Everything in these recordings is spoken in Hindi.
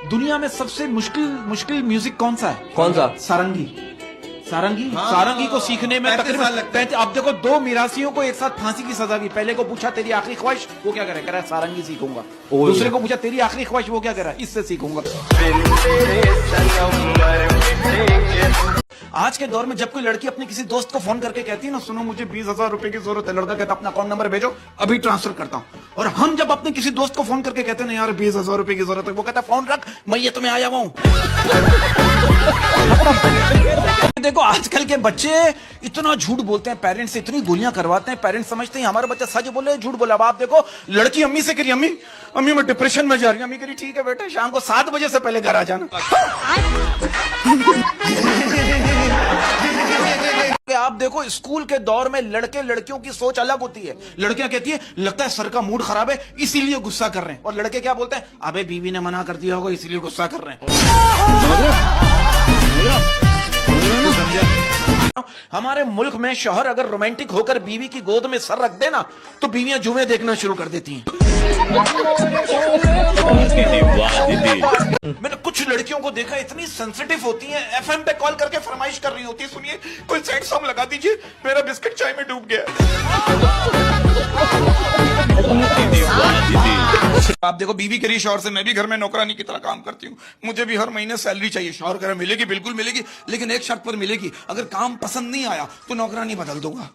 दुनिया में सबसे मुश्किल मुश्किल म्यूजिक कौन सा है? कौन सा? सारंगी। सारंगी सारंगी को सीखने में तकरीबन 35। अब देखो, दो मिरासियों को एक साथ फांसी की सजा दी। पहले को पूछा तेरी आखिरी ख्वाहिश, वो क्या करे? कह रहा है सारंगी सीखूंगा। दूसरे को पूछा तेरी आखिरी ख्वाहिश, वो क्या कह रहा है? इससे सीखूंगा। आज के दौर में जब कोई लड़की अपने किसी दोस्त को फोन करके कहती है ना, सुनो मुझे 20,000 रुपए की जरूरत है, लड़का कहता अपना अकाउंट नंबर भेजो, अभी ट्रांसफर करता हूँ। और हम जब अपने किसी दोस्त को फोन करके कहते हैं ना यार 20,000 रुपए की जरूरत है, वो कहता फोन रख, मैं ये तुम्हें आया हूँ। देखो आजकल के बच्चे इतना झूठ बोलते हैं, पेरेंट्स से इतनी गोलियां करवाते हैं, पेरेंट्स समझते हैं हमारा बच्चा सच बोले झूठ बोला। अब आप देखो, लड़की अम्मी से करी, अम्मी अम्मी मैं डिप्रेशन में जा रही हूँ। अम्मी करी ठीक है बेटा, शाम को 7 बजे से पहले घर आ जाना। आप देखो, स्कूल के दौर में लड़के लड़कियों की सोच अलग होती है। लड़कियां कहती है लगता है सर का मूड खराब है इसीलिए गुस्सा कर रहे हैं, और लड़के क्या बोलते हैं, अबे बीवी ने मना कर दिया होगा इसीलिए गुस्सा कर रहे हैं। हमारे मुल्क में शौहर अगर रोमांटिक होकर बीवी की गोद में सर रख देना तो बीवियां जुमे देखना शुरू कर देती हैं। मैंने कुछ लड़कियों को देखा इतनी सेंसिटिव होती हैं, एफएम पे कॉल करके फरमाइश कर रही होती है, सुनिए कोई सैड सॉन्ग लगा दीजिए, मेरा बिस्किट चाय में डूब गया। आप देखो, बीवी करी शौहर से, मैं भी घर में नौकरानी की तरह काम करती हूँ, मुझे भी हर महीने सैलरी चाहिए। शौहर कह रहा मिलेगी, बिल्कुल मिलेगी, लेकिन एक शर्त पर मिलेगी, अगर काम पसंद नहीं आया तो नौकरानी बदल दूंगा।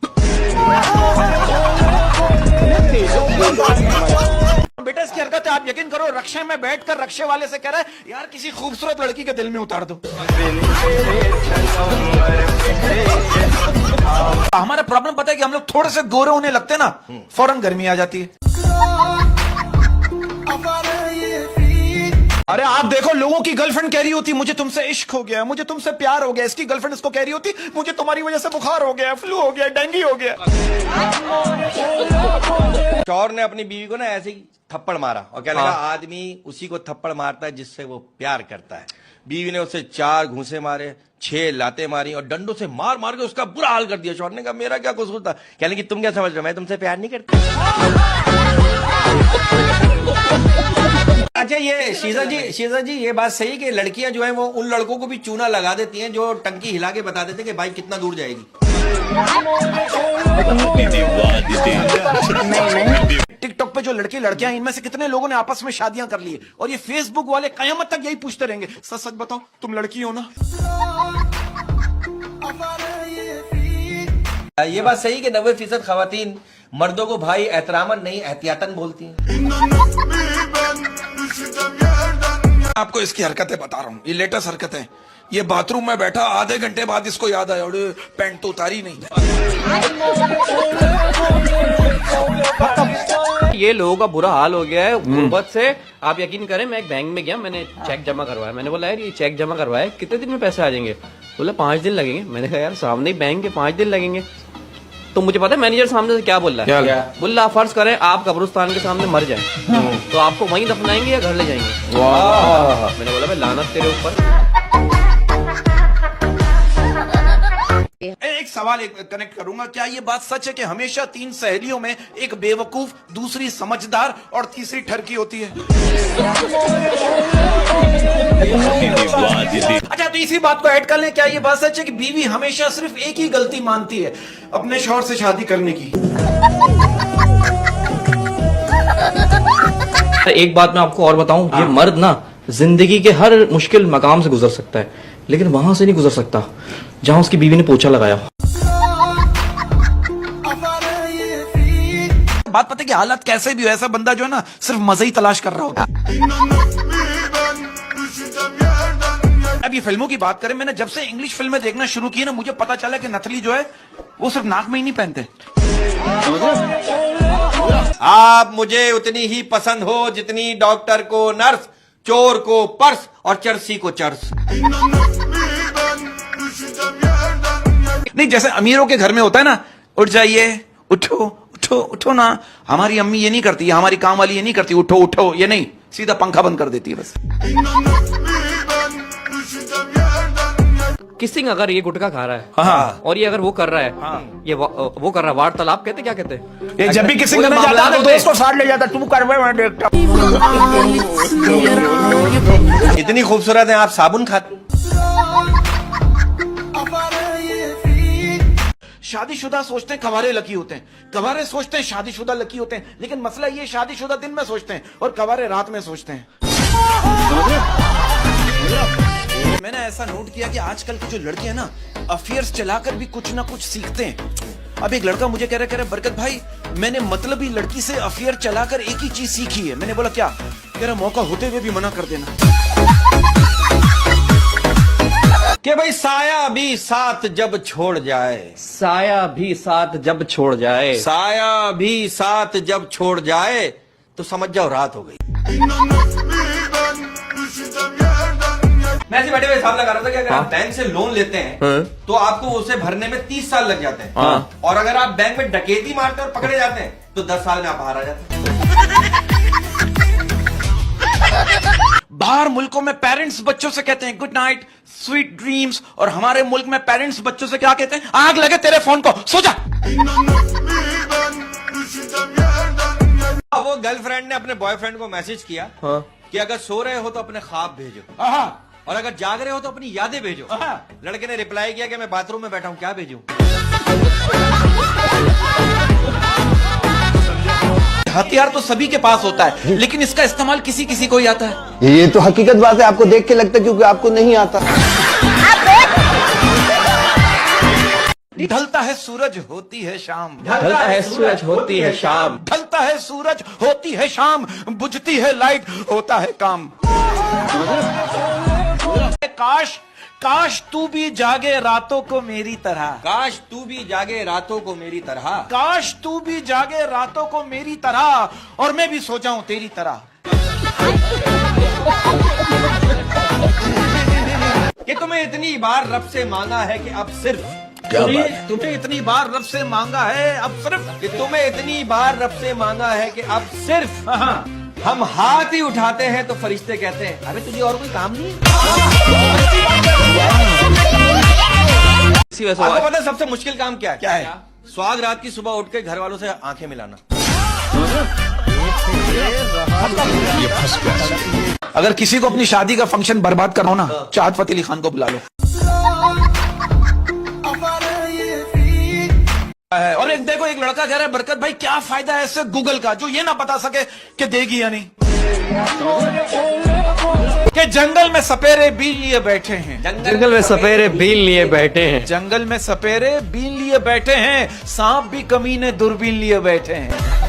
बेटा इसकी हरकत है, आप यकीन करो, रक्षे में बैठकर रक्षे वाले से कह रहा है यार किसी खूबसूरत लड़की के दिल में उतार दो। हमारा प्रॉब्लम पता है कि हम लोग थोड़े से गोरे होने लगते हैं ना, फौरन गर्मी आ जाती है। अरे आप देखो, लोगों की गर्लफ्रेंड कह रही होती मुझे तुमसे इश्क हो गया, मुझे तुमसे प्यार हो गया। इसकी गर्लफ्रेंड इसको कह रही होती मुझे तुम्हारी वजह से बुखार हो गया, फ्लू हो गया, डेंगू हो गया। शौहर ने अपनी बीवी को ना ऐसे ही थप्पड़ मारा और क्या लगा, आदमी उसी को थप्पड़ मारता है जिससे वो प्यार करता है। बीवी ने उसे 4 घूंसे मारे, 6 लातें मारी और डंडों से मार मार के उसका बुरा हाल कर दिया। शौहर ने कहा मेरा क्या कसूर था? कहने की तुम क्या समझ रहे हो, मैं तुमसे प्यार नहीं करती। अच्छा ये शीजा जी ये बात सही कि लड़कियां जो है वो उन लड़कों को भी चूना लगा देती हैं जो टंकी हिला के बता देते हैं कि भाई कितना दूर जाएगी। टिकटॉक पे जो लड़के लड़कियां, इनमें से कितने लोगों ने आपस में शादियां कर ली है, और ये फेसबुक वाले कयामत तक यही पूछते रहेंगे, सच सच बताओ तुम लड़की हो ना? ये बात सही कि 90% खवातीन मर्दों को भाई एहतरामन नहीं एहतियातन बोलती हैं। आपको इसकी हरकतें बता रहा हूँ, ये लेटेस्ट हरकतें। ये बाथरूम में बैठा, आधे घंटे बाद इसको याद आया, पैंट तो उतारी नहीं। ये लोगों का बुरा हाल हो गया है गुर्बत से। आप यकीन करें, मैं एक बैंक में गया, मैंने चेक जमा करवाया। मैंने बोला यार ये चेक जमा करवाया कितने दिन में पैसे आ जाएंगे? बोला 5 दिन लगेंगे। मैंने कहा यार सामने ही बैंक के 5 दिन लगेंगे। तो मुझे पता है मैनेजर सामने से क्या बोल रहा है। बोला फर्ज करें आप कब्रिस्तान के सामने मर जाएं तो आपको वहीं दफनाएंगे या घर ले जाएंगे? मैंने बोला भाई लानत तेरे ऊपर। एक सवाल कनेक्ट करूंगा, क्या ये बात सच है कि हमेशा 3 सहेलियों में एक बेवकूफ, दूसरी समझदार और तीसरी ठरकी होती है? अच्छा तो इसी बात को ऐड कर लें, क्या ये बात सच है कि बीवी हमेशा सिर्फ एक ही गलती मानती है, अपने शौहर से शादी करने की? एक बात मैं आपको और बताऊं, ये मर्द ना जिंदगी के हर मुश्किल मकाम से गुजर सकता है, लेकिन वहां से नहीं गुजर सकता जहां उसकी बीवी ने पोछा लगाया। बात पता है कि हालत कैसे भी हो, ऐसा बंदा जो है ना सिर्फ मजा ही तलाश कर रहा होता है। अब ये फिल्मों की बात करें, मैंने जब से इंग्लिश फिल्में देखना शुरू की ना, मुझे पता चला कि नथली जो है वो सिर्फ नाक में ही नहीं पहनते। आप मुझे उतनी ही पसंद हो जितनी डॉक्टर को नर्स, चोर को पर्स और चरसी को चर्स। नहीं, जैसे अमीरों के घर में होता है ना, उठ जाइए, उठो उठो उठो ना, हमारी अम्मी ये नहीं करती, हमारी काम वाली ये नहीं करती, उठो उठो, ये नहीं, सीधा पंखा बंद कर देती है बस। किसिंग अगर ये गुटखा खा रहा है हाँ, और ये अगर वो कर रहा है, ये वो कर रहा है, वार्तालाप कहते क्या कहते हैं? ये जब भी किसिंग करने जाता है तो दोस्त को साथ ले जाता, तू कर मैं देखता। इतनी खूबसूरत है आप साबुन खाते हैं। शादीशुदा सोचते हैं कवारे लकी होते हैं, कवारे सोचते हैं शादीशुदा लकी होते हैं, लेकिन मसला ये शादीशुदा दिन में सोचते हैं और कवारे रात में सोचते हैं। मैंने ऐसा नोट किया कि आजकल की जो लड़के हैं ना, अफेयर्स चलाकर भी कुछ ना कुछ सीखते हैं। अब एक लड़का मुझे कह रहा बरकत भाई मैंने मतलबी लड़की से अफेयर चलाकर एक ही चीज सीखी है। मैंने बोला क्या? कह रहा मौका होते हुए भी मना कर देना। कि भाई साया भी साथ जब छोड़ जाए, साया भी साथ जब छोड़ जाए, साया भी साथ जब छोड़ जाए तो समझ जाओ रात हो गई। मैं ऐसे बैठे हुए हिसाब लगा रहा था कि अगर आप बैंक से लोन लेते हैं तो आपको उसे भरने में 30 साल लग जाते हैं, और अगर आप बैंक में डकैती मारते और पकड़े जाते हैं तो 10 साल में आप बाहर आ जाते हैं। बाहर मुल्कों में पेरेंट्स बच्चों से कहते हैं गुड नाइट स्वीट ड्रीम्स, और हमारे मुल्क में पेरेंट्स बच्चों से क्या कहते हैं? आग लगे तेरे फोन को, सो जा। वो गर्लफ्रेंड ने अपने बॉयफ्रेंड को मैसेज किया कि अगर सो रहे हो तो अपने ख्वाब भेजो, और अगर जाग रहे हो तो अपनी यादें भेजो। लड़के ने रिप्लाई किया कि मैं बाथरूम में बैठा हूं, क्या भेजूं? हथियार तो सभी के पास होता है, लेकिन इसका इस्तेमाल किसी किसी को ही आता है। ये तो हकीकत बात है, आपको देख के लगता है क्योंकि आपको नहीं आता। ढलता है सूरज होती है शाम, ढलता है सूरज होती है शाम, ढलता है सूरज होती है शाम, बुझती है लाइट होता है काम। काश काश तू भी जागे रातों को मेरी तरह, काश तू भी जागे रातों को मेरी तरह, काश तू भी जागे रातों को मेरी तरह, और मैं भी सो जाऊं तेरी तरह। कि तुम्हें इतनी बार रब से मांगा है कि अब सिर्फ, तुम्हें इतनी बार रब से मांगा है अब सिर्फ, कि तुम्हें इतनी बार रब से मांगा है कि अब सिर्फ हम हाथ ही उठाते हैं तो फरिश्ते कहते हैं अबे तुझे और कोई काम नहीं है। इसी वजह से आपको वो- पता है सबसे मुश्किल काम क्या है? क्या है? स्वाग रात की सुबह उठ के घर वालों से आंखें मिलाना। अगर किसी को अपनी शादी का फंक्शन बर्बाद करना हो ना, चाहत फतेह अली खान को बुला लो। और एक देखो एक लड़का कह रहा है बरकत भाई क्या फायदा है इससे गूगल का, जो ये ना बता सके कि देगी या नहीं। कि जंगल में सपेरे बीन लिए बैठे हैं, जंगल में सपेरे बीन लिए बैठे हैं, जंगल में सपेरे बीन लिए बैठे हैं, सांप भी कमीने दूरबीन लिए बैठे हैं।